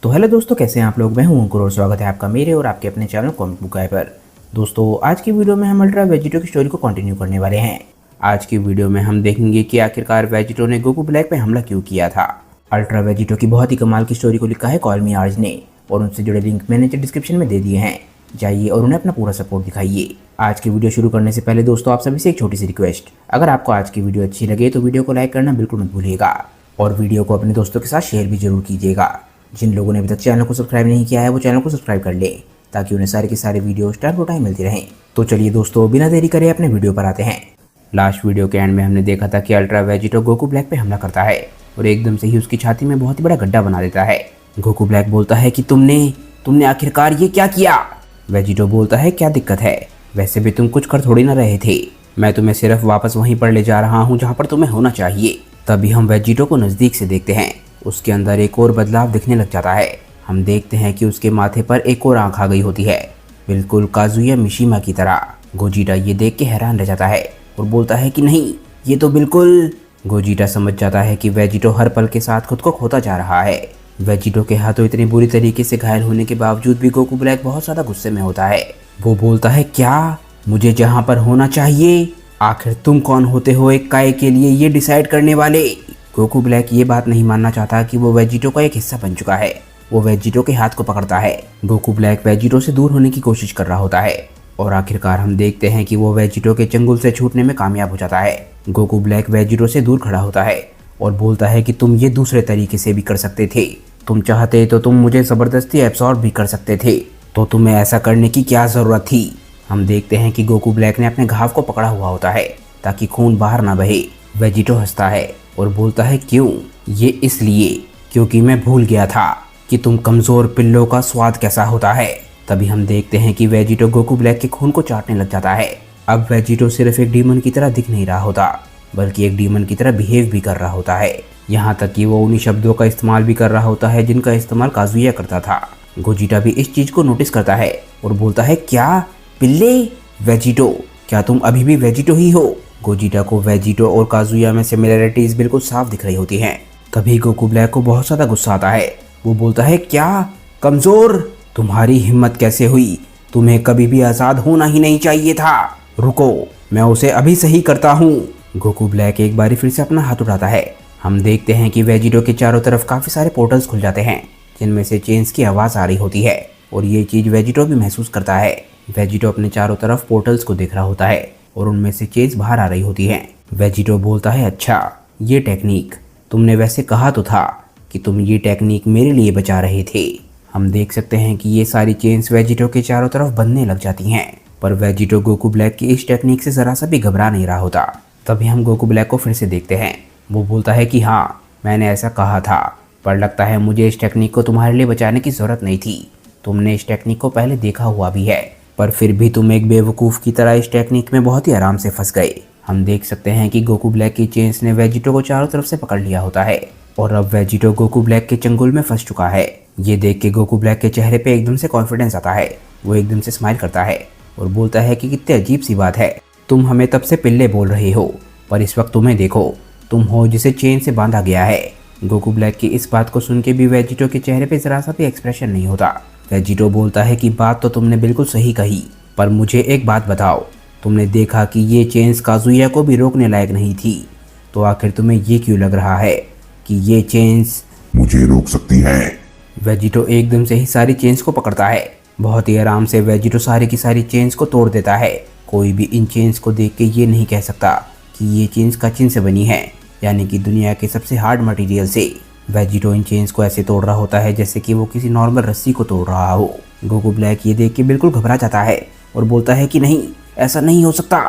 तो हेलो दोस्तों, कैसे हैं आप लोग। मैं हूं अंकुर और स्वागत है आपका मेरे और आपके अपने चैनल कॉमिक बुक गाय पर। दोस्तों, आज की वीडियो में हम अल्ट्रा वेजिटो की स्टोरी को कंटिन्यू करने वाले हैं। आज की वीडियो में हम देखेंगे कि आखिरकार वेजिटो ने गोकू ब्लैक पे हमला क्यों किया था। अल्ट्रा वेजिटो की बहुत ही कमाल की स्टोरी को लिखा है कॉल मी आर्ज ने, और उनसे जुड़े लिंक मैंने डिस्क्रिप्शन में दे दिए हैं। जाइए और उन्हें अपना पूरा सपोर्ट दिखाइए। आज की वीडियो शुरू करने से पहले दोस्तों, आप सभी से एक छोटी सी रिक्वेस्ट, अगर आपको आज की वीडियो अच्छी लगे तो वीडियो को लाइक करना बिल्कुल मत भूलिएगा और वीडियो को अपने दोस्तों के साथ शेयर भी जरूर कीजिएगा। जिन लोगों ने अभी तक चैनल को सब्सक्राइब नहीं किया है वो चैनल को सब्सक्राइब कर ले, ताकि उन्हें सारे के सारे वीडियोस टाइम टू टाइम मिलती रहें। तो चलिए दोस्तों, बिना देरी करे अपने वीडियो पर आते हैं। लास्ट वीडियो के एंड में हमने देखा था कि अल्ट्रा वेजिटो गोकू ब्लैक पे हमला करता है और एकदम से ही उसकी छाती में बहुत ही बड़ा गड्ढा बना देता है। गोकू ब्लैक बोलता है कि तुमने आखिरकार ये क्या किया। वेजिटो बोलता है, क्या दिक्कत है, वैसे भी तुम कुछ कर थोड़ी ना रहे थे, मैं तुम्हें सिर्फ वापस वहीं पर ले जा रहा हूँ जहाँ पर तुम्हें होना चाहिए। तभी हम वेजिटो को नज़दीक से देखते हैं। उसके अंदर एक और बदलाव दिखने लग जाता है। हम देखते हैं कि उसके माथे पर एक और आंख आ गई होती है, बिल्कुल काजुया मिशिमा की तरह। गोजीटा ये देख के हैरान रह जाता है और बोलता है कि नहीं, ये तो बिल्कुल। गोजीटा समझ जाता है कि वेजिटो हर पल के साथ खुद को खोता जा रहा है। वेजिटो के हाथों इतनी बुरी तरीके से घायल होने के बावजूद भी गोकू ब्लैक बहुत ज़्यादा गुस्से में होता है। वो बोलता है, क्या मुझे जहाँ पर होना चाहिए, आखिर तुम कौन होते हो एक काय के लिए ये डिसाइड करने वाले। गोकू ब्लैक ये बात नहीं मानना चाहता कि वो वेजिटो का एक हिस्सा बन चुका है। वो वेजिटो के हाथ को पकड़ता है। गोकू ब्लैक वेजिटो से दूर होने की कोशिश कर रहा होता है और आखिरकार हम देखते हैं कि वो वेजिटो के चंगुल से छूटने में कामयाब हो जाता है। गोकू ब्लैक वेजिटो से दूर खड़ा होता है और बोलता है कि तुम ये दूसरे तरीके से भी कर सकते थे, तुम चाहते तो तुम मुझे ज़बरदस्ती एब्सॉर्ब भी कर सकते थे, तो तुम्हें ऐसा करने की क्या ज़रूरत थी। हम देखते हैं कि गोकू ब्लैक ने अपने घाव को पकड़ा हुआ होता है ताकि खून बाहर ना बहे। वेजिटो हंसता है और बोलता है, क्यों, ये इसलिए क्योंकि मैं भूल गया था कि तुम कमज़ोर पिल्लों का स्वाद कैसा होता है। तभी हम देखते हैं कि वेजिटो गोकू ब्लैक के खून को चाटने लग जाता है। अब वेजिटो सिर्फ एक डीमन की तरह दिख नहीं रहा होता, बल्कि एक डीमन की तरह बिहेव भी कर रहा होता है। यहाँ तक कि वो उन्हीं शब्दों का इस्तेमाल भी कर रहा होता है जिनका इस्तेमाल काजुया करता था। गोजीटा भी इस चीज़ को नोटिस करता है और बोलता है, क्या पिल्ले, वेजिटो, क्या तुम अभी भी वेजिटो ही हो। गोजीटा को वेजिटो और काजुया में सिमिलरिटीज बिल्कुल साफ दिख रही होती हैं। तभी गोकू ब्लैक को बहुत ज़्यादा गुस्सा आता है। वो बोलता है, क्या कमज़ोर, तुम्हारी हिम्मत कैसे हुई, तुम्हें कभी भी आज़ाद होना ही नहीं चाहिए था, रुको मैं उसे अभी सही करता हूँ। गोकू ब्लैक एक बारी फिर से अपना हाथ उठाता है। हम देखते हैं कि वेजिटो के चारों तरफ काफ़ी सारे पोर्टल्स खुल जाते हैं जिनमें से चेन्स की आवाज़ आ रही होती है और ये चीज़ वेजिटो भी महसूस करता है। वेजिटो अपने चारों तरफ पोर्टल्स को देख रहा होता है और उनमें से चेन्स बाहर आ रही होती हैं। वेजिटो बोलता है, अच्छा ये टेक्निक, तुमने वैसे कहा तो था कि तुम ये टेक्निक मेरे लिए बचा रहे थे। हम देख सकते हैं कि ये सारी चेन्स वेजिटो के चारों तरफ बंधने लग जाती हैं, पर वेजिटो गोकू ब्लैक की इस टेक्निक से ज़रा सा भी घबरा नहीं रहा होता। तभी हम गोकू ब्लैक को फिर से देखते हैं। वो बोलता है कि हाँ, मैंने ऐसा कहा था, पर लगता है मुझे इस टेक्निक को तुम्हारे लिए बचाने की ज़रूरत नहीं थी। तुमने इस टेक्निक को पहले देखा हुआ भी है, पर फिर भी तुम एक बेवकूफ़ की तरह इस टेक्निक में बहुत ही आराम से फंस गए। हम देख सकते हैं कि गोकू ब्लैक की चेन्स ने वेजिटो को चारों तरफ से पकड़ लिया होता है और अब वेजिटो गोकू ब्लैक के चंगुल में फंस चुका है। ये देख के गोकू ब्लैक के चेहरे पे एकदम से कॉन्फिडेंस आता है। वो एकदम से स्माइल करता है और बोलता है कि कितनी अजीब सी बात है, तुम हमें तब से पिल्ले बोल रहे हो, पर इस वक्त तुम्हें देखो, तुम हो जिसे चेन से बांधा गया है। गोकू ब्लैक की इस बात को सुन के भी वेजिटो के चेहरे पे ज़रा सा भी एक्सप्रेशन नहीं होता। वेजिटो बोलता है कि बात तो तुमने बिल्कुल सही कही, पर मुझे एक बात बताओ, तुमने देखा कि ये चेन्स काजुया को भी रोकने लायक नहीं थी, तो आखिर तुम्हें ये क्यों लग रहा है कि ये चेन्स मुझे रोक सकती हैं। वेजिटो एकदम से ही सारी चेन्स को पकड़ता है। बहुत ही आराम से वेजिटो सारी की सारी चेन्स को तोड़ देता है। कोई भी इन चेन्स को देख के ये नहीं कह सकता कि ये चेन्स कचिन से बनी है, यानी कि दुनिया के सबसे हार्ड मटेरियल से। वेजिटो इन चेन्स को ऐसे तोड़ रहा होता है जैसे कि वो किसी नॉर्मल रस्सी को तोड़ रहा हो। गोकू ब्लैक ये देख के बिल्कुल घबरा जाता है और बोलता है कि नहीं, ऐसा नहीं हो सकता,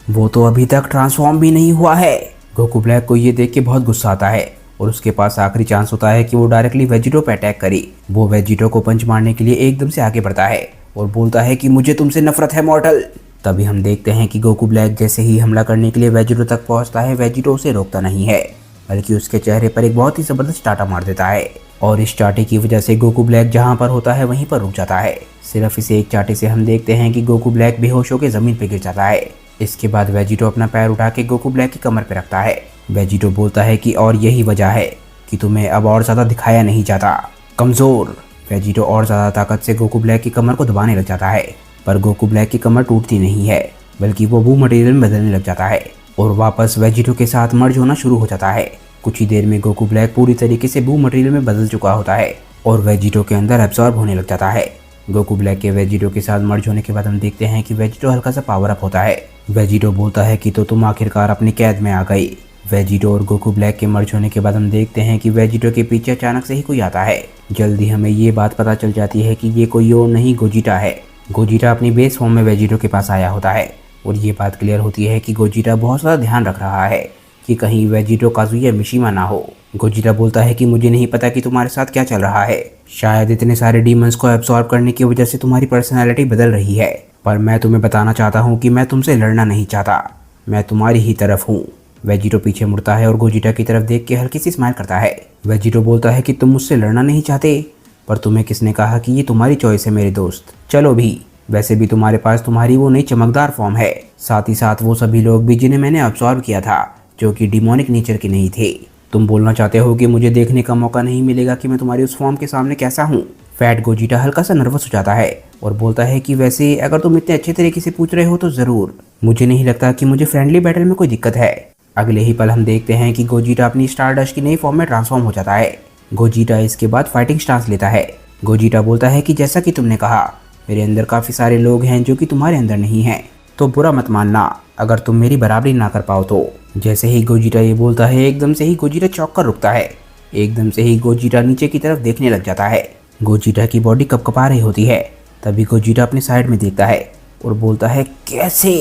वो तो अभी तक ट्रांसफॉर्म भी नहीं हुआ है। गोकू ब्लैक को ये देख के बहुत गुस्सा आता है और उसके पास आखिरी चांस होता है कि वो डायरेक्टली वेजिटो पे अटैक करे। वो वेजिटो को पंच मारने के लिए एकदम से आगे बढ़ता है और बोलता है कि मुझे तुमसे नफरत है मॉर्टल। तभी हम देखते हैं कि गोकू ब्लैक जैसे ही हमला करने के लिए वेजिटो तक पहुंचता है, वेजिटो उसे रोकता नहीं है, बल्कि उसके चेहरे पर एक बहुत ही ज़बरदस्त टाटा मार देता है और इस चाटे की वजह से गोकू ब्लैक जहाँ पर होता है वहीं पर रुक जाता है। सिर्फ इसे एक चाटे से हम देखते हैं कि गोकू ब्लैक बेहोश होकर ज़मीन पर गिर जाता है। इसके बाद वेजिटो अपना पैर उठा के गोकू ब्लैक की कमर पर रखता है। वेजिटो बोलता है कि और यही वजह है कि तुम्हें अब और ज़्यादा दिखाया नहीं जाता, कमज़ोर। वेजिटो और ज़्यादा ताकत से गोकू ब्लैक की कमर को दबाने लग जाता है, पर गोकू ब्लैक की कमर टूटती नहीं है, बल्कि वो बू मटेरियल में बदलने लग जाता है और वापस वेजिटो के साथ मर्ज होना शुरू हो जाता है। कुछ ही देर में गोकू ब्लैक पूरी तरीके से बू मटेरियल में बदल चुका होता है और वेजिटो के अंदर एब्जॉर्ब होने लग जाता है। गोकू ब्लैक के वेजिटो के साथ मर्ज होने के बाद हम देखते हैं कि वेजिटो हल्का सा पावर अप होता है। वेजिटो बोलता है कि तो तुम आखिरकार अपनी कैद में आ गई। वेजिटो और गोकू ब्लैक के मर्ज होने के बाद हम देखते हैं कि वेजिटो के पीछे अचानक से ही कोई आता है। जल्दी हमें ये बात पता चल जाती है कि ये कोई और नहीं गोजिटा है। गोजिटा अपनी बेस फॉर्म में वेजिटो के पास आया होता है और ये बात क्लियर होती है कि गोजिटा बहुत ज़्यादा ध्यान रख रहा है कि कहीं वेजिटो काजुया मिशिमा ना हो। गोजिटा बोलता है कि मुझे नहीं पता कि तुम्हारे साथ क्या चल रहा है, शायद इतने सारे डीमंस को एब्सॉर्ब करने की वजह से तुम्हारी पर्सनैलिटी बदल रही है, पर मैं तुम्हें बताना चाहता हूँ कि मैं तुमसे लड़ना नहीं चाहता, मैं तुम्हारी ही तरफ हूँ। वेजिटो पीछे मुड़ता है और गोजिटा की तरफ देख के हल्की सी स्माइल करता है। वेजिटो बोलता है कि तुम मुझसे लड़ना नहीं चाहते, पर तुम्हें किसने कहा कि ये तुम्हारी चॉइस है मेरे दोस्त। चलो भी, वैसे भी तुम्हारे पास तुम्हारी वो नई चमकदार फॉर्म है, साथ ही साथ वो सभी लोग भी जिन्हें मैंने अब्सॉर्ब किया था, जो कि डिमोनिक नेचर के नहीं थे। तुम बोलना चाहते हो कि मुझे देखने का मौका नहीं मिलेगा कि मैं तुम्हारी उस फॉर्म के सामने कैसा हूँ। फैट गोजिटा हल्का सा नर्वस हो जाता है और बोलता है कि वैसे अगर तुम इतने अच्छे तरीके से पूछ रहे हो तो ज़रूर, मुझे नहीं लगता कि मुझे फ्रेंडली बैटल में कोई दिक्कत है। अगले ही पल हम देखते हैं कि गोजिटा अपनी स्टारडस्ट की नई फॉर्म में ट्रांसफॉर्म हो जाता है। गोजिटा इसके बाद फाइटिंग स्टांस लेता है। गोजिटा बोलता है कि जैसा कि तुमने कहा, मेरे अंदर काफ़ी सारे लोग हैं जो कि तुम्हारे अंदर नहीं हैं, तो बुरा मत मानना अगर तुम मेरी बराबरी ना कर पाओ तो। जैसे ही गोजिटा ये बोलता है, एकदम से ही गोजिटा चौंक कर रुकता है। एकदम से ही गोजिटा नीचे की तरफ देखने लग जाता है। गोजिटा की बॉडी कपकपा रही होती है। तभी गोजिटा अपने साइड में देखता है और बोलता है कैसे।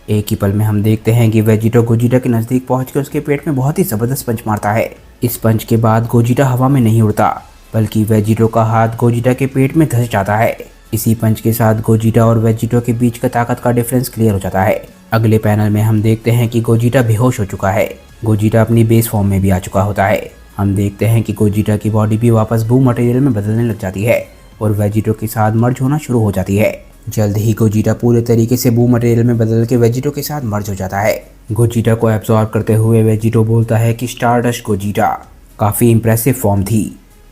एक ही पल में हम देखते हैं कि वेजिटो गोजिटा के नज़दीक पहुँच कर उसके पेट में बहुत ही ज़बरदस्त पंच मारता है। इस पंच के बाद गोजिटा हवा में नहीं उड़ता, बल्कि वेजिटो का हाथ गोजिटा के पेट में धंस जाता है। इसी पंच के साथ गोजिटा और वेजिटो के बीच का ताकत का डिफरेंस क्लियर हो जाता है। अगले पैनल में हम देखते हैं कि गोजिटा बेहोश हो चुका है। गोजिटा अपनी बेस फॉर्म में भी आ चुका होता है। हम देखते हैं कि गोजिटा की बॉडी भी वापस बू मटेरियल में बदलने लग जाती है और वेजिटो के साथ मर्ज होना शुरू हो जाती है। जल्द ही गोजिटा पूरे तरीके से बू मटेरियल में बदल के वेजिटो के साथ मर्ज हो जाता है। गोजिटा को एब्सॉर्ब करते हुए वेजिटो बोलता है कि स्टारडस्ट गोजिटा काफ़ी इंप्रेसिव फॉर्म थी,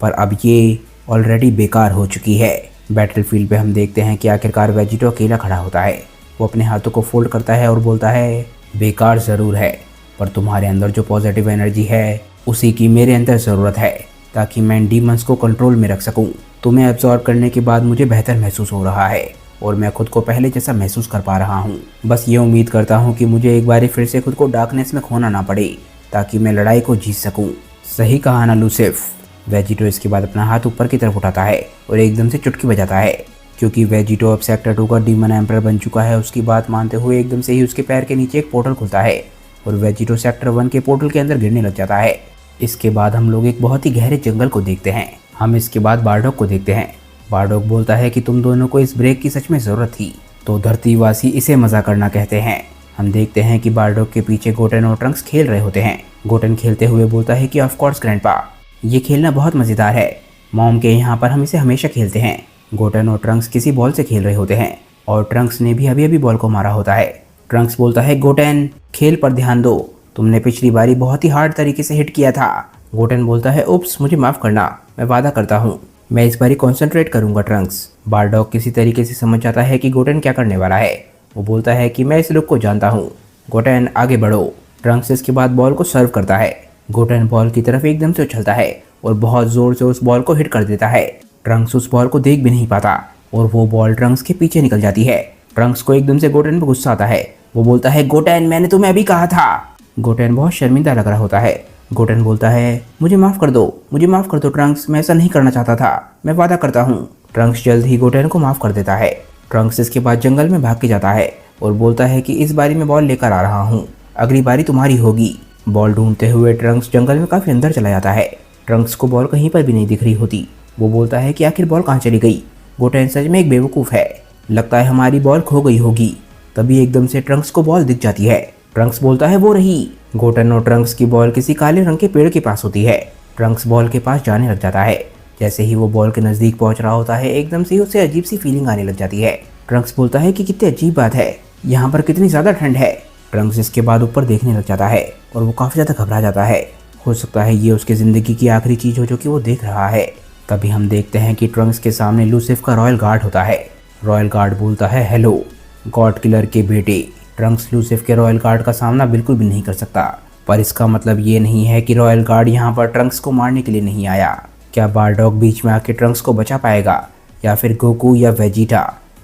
पर अब ये ऑलरेडी बेकार हो चुकी है। बैटलफील्ड पे हम देखते हैं कि आखिरकार वेजिटो अकेला खड़ा होता है। वो अपने हाथों को फोल्ड करता है और बोलता है, बेकार ज़रूर है, पर तुम्हारे अंदर जो पॉजिटिव एनर्जी है उसी की मेरे अंदर ज़रूरत है, ताकि मैं डीमंस को कंट्रोल में रख सकूं। तुम्हें एब्जॉर्ब करने के बाद मुझे बेहतर महसूस हो रहा है और मैं खुद को पहले जैसा महसूस कर पा रहा हूँ। बस ये उम्मीद करता हूँ कि मुझे एक बार फिर से खुद को डार्कनेस में खोना ना पड़े, ताकि मैं लड़ाई को जीत सकूँ। सही कहा ना लूसिफ। वेजिटो इसके बाद अपना हाथ ऊपर की तरफ उठाता है और एकदम से चुटकी बजाता है। क्योंकि वेजिटो अब सेक्टर 2 का डीमन एम्परर बन चुका है, उसकी बात मानते हुए एकदम से ही उसके पैर के नीचे एक पोर्टल खुलता है और वेजिटो सेक्टर 1 के पोर्टल के अंदर गिरने लग जाता है। इसके बाद हम लोग एक बहुत ही गहरे जंगल को देखते हैं। हम इसके बाद बारडॉग को देखते हैं। बारडॉग बोलता है कि तुम दोनों को इस ब्रेक की सच में ज़रूरत थी, तो धरतीवासी इसे मज़ा करना कहते हैं। हम देखते हैं कि बारडॉग के पीछे गोटेन और ट्रंक्स खेल रहे होते हैं। गोटेन खेलते हुए बोलता है कि ऑफ कोर्स ग्रैंडपा, ये खेलना बहुत मज़ेदार है, मॉम के यहाँ पर हम इसे हमेशा खेलते हैं। गोटेन और ट्रंक्स किसी बॉल से खेल रहे होते हैं और ट्रंक्स ने भी अभी अभी बॉल को मारा होता है। ट्रंक्स बोलता है, गोटेन खेल पर ध्यान दो, तुमने पिछली बारी बहुत ही हार्ड तरीके से हिट किया था। गोटेन बोलता है, उप्स, मुझे माफ़ करना, मैं वादा करता हूँ मैं इस बारी कॉन्सेंट्रेट करूँगा ट्रंक्स। बारडॉग किसी तरीके से समझ जाता है कि गोटेन क्या करने वाला है। वो बोलता है कि मैं इस लुक को जानता हूँ, गोटेन आगे बढ़ो। ट्रंक्स इसके बाद बॉल को सर्व करता है। गोटेन बॉल की तरफ एकदम से उछलता है और बहुत ज़ोर से उस बॉल को हिट कर देता है। ट्रंक्स उस बॉल को देख भी नहीं पाता और वो बॉल ट्रंक्स के पीछे निकल जाती है। ट्रंक्स को एकदम से गोटेन पर गुस्सा आता है। वो बोलता है, गोटेन मैंने तुम्हें अभी कहा था। गोटेन बहुत शर्मिंदा लग रहा होता है। गोटेन बोलता है, मुझे माफ़ कर दो, मुझे माफ़ कर दो ट्रंक्स, मैं ऐसा नहीं करना चाहता था, मैं वादा करता हूँ। ट्रंक्स जल्द ही गोटेन को माफ़ कर देता है। ट्रंक्स इसके बाद जंगल में भाग के जाता है और बोलता है कि इस बारी मैं बॉल लेकर आ रहा हूँ, अगली बारी तुम्हारी होगी। बॉल ढूंढते हुए ट्रंक्स जंगल में काफ़ी अंदर चला जाता है। ट्रंक्स को बॉल कहीं पर भी नहीं दिख रही होती। वो बोलता है कि आखिर बॉल कहाँ चली गई। गोटेन सच में एक बेवकूफ़ है, लगता है हमारी बॉल खो गई होगी। तभी एकदम से ट्रंक्स को बॉल दिख जाती है। ट्रंक्स बोलता है, वो रही। गोटेन और ट्रंक्स की बॉल किसी काले रंग के पेड़ के पास होती है। ट्रंक्स बॉल के पास जाने लग जाता है। जैसे ही वो बॉल के नज़दीक पहुंच रहा होता है, एकदम से उसे अजीब सी फीलिंग आने लग जाती है। ट्रंक्स बोलता है कि कितनी अजीब बात है, यहाँ पर कितनी ज़्यादा ठंड है। ट्रंक्स इसके बाद ऊपर देखने लग जाता है और वो काफ़ी ज़्यादा घबरा जाता है। हो सकता है ये उसकी ज़िंदगी की आखिरी चीज़ हो जो कि वो देख रहा है। तभी हम देखते हैं कि ट्रंक्स के सामने लूसिफ का रॉयल गार्ड होता है। रॉयल गार्ड बोलता है, हेलो गॉड किलर के बेटे। ट्रंक्स लूसिफ के रॉयल गार्ड का सामना बिल्कुल भी नहीं कर सकता, पर इसका मतलब ये नहीं है कि रॉयल गार्ड यहाँ पर ट्रंक्स को मारने के लिए नहीं आया। क्या बारडॉग बीच में आके ट्रंक्स को बचा पाएगा, या फिर गोकू या वेजिटा?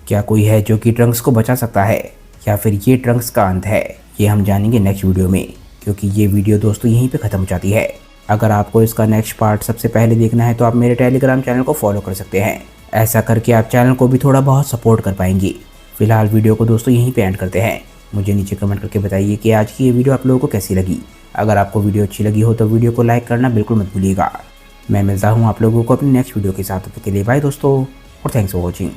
क्या कोई है जो कि ट्रंक्स को बचा सकता है, या फिर ये ट्रंक्स का अंत है? ये हम जानेंगे नेक्स्ट वीडियो में, क्योंकि ये वीडियो दोस्तों यहीं पे ख़त्म हो जाती है। अगर आपको इसका नेक्स्ट पार्ट सबसे पहले देखना है तो आप मेरे टेलीग्राम चैनल को फॉलो कर सकते हैं। ऐसा करके आप चैनल को भी थोड़ा बहुत सपोर्ट कर पाएंगे। फिलहाल वीडियो को दोस्तों यहीं पे एंड करते हैं। मुझे नीचे कमेंट करके बताइए कि आज की ये वीडियो आप लोगों को कैसी लगी। अगर आपको वीडियो अच्छी लगी हो तो वीडियो को लाइक करना बिल्कुल मत भूलिएगा। मैं मिलता हूँ आप लोगों को अपनी नेक्स्ट वीडियो के साथ। तब तक के लिए बाय दोस्तों, और थैंक्स फॉर वॉचिंग।